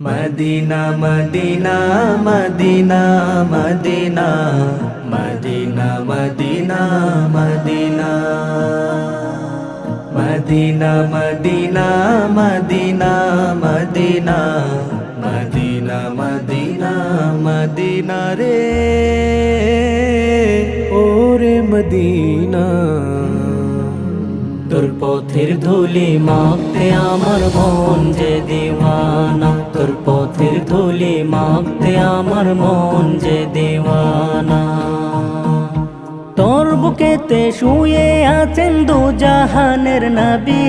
Medina Madina Madina Madina Madina Madina Madina Madina Madina Madina Madina Madina Madina Madina রে ওরে Medina তোর পথের ধুলি মাখতে আমার মন যে দিওয়ানা তোর পথের ধুলি মাখতে আমার মন যে দিওয়ানা তোর বুকেতে শুয়ে আছেন দু জাহানের নবী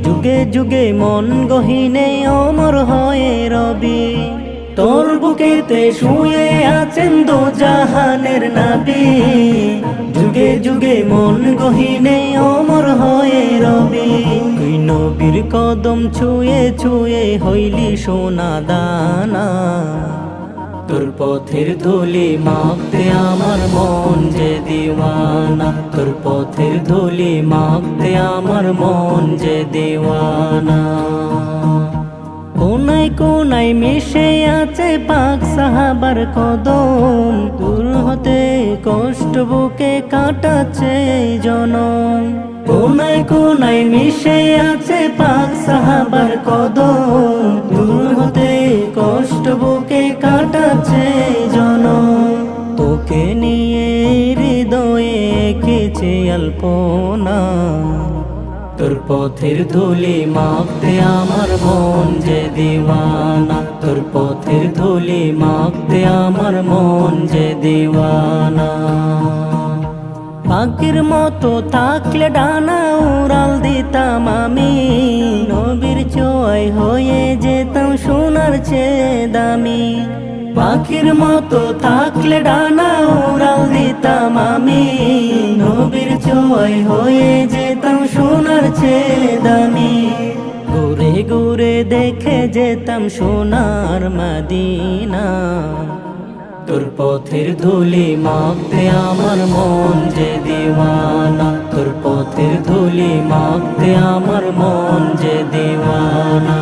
যুগে যুগে মন গহিনে অমর হয়ে রবি তোর বুকেতে শুয়ে আছেন দু জাহানের নবী যুগে যুগে মন গহিনে অমর হয়ে রবি তুই নবীর কদম ছুঁয়ে ছুঁয়ে হইলি সোনা দানা তোর পথের ধুলি মাখতে আমার মন যে দিওয়ানা তোর পথের ধুলি মাখতে আমার মন যে দিওয়ানা কোনায় কোনায় মিশে আছে পাক সাহাবার কদম দূর হতে কষ্ট বুকে কাটাচ্ছে জনম কোনায় কোনায় মিশে আছে পাক সাহাবার কদম দূর হতে কষ্ট বুকে কাটাচ্ছে জনম তোকে নিয়ে হৃদয়ে এঁকেছে আলপনা তোর পথের ধুলি মাখতে আমার মন যে দিওয়ানা তোর পথের ধুলি মাখতে আমার মন যে দিওয়ানা পাখির মতো থাকলে ডানা উড়াল দিতাম আমি নবীর ছোঁয়ায় হয়ে যেতাম সোনার চেয়ে দামি পাখির মতো থাকলে ডানা উড়াল দিতাম আমি নবীর ছোঁয়ায় হয়ে যেতাম সোনার চেয়ে দামি ঘুরে ঘুরে দেখে যেতাম সোনার মদিনা তোর পথের ধুলি মাখতে আমার মন যে দিওয়ানা তোর পথের ধুলি মাখতে আমার মন যে দিওয়ানা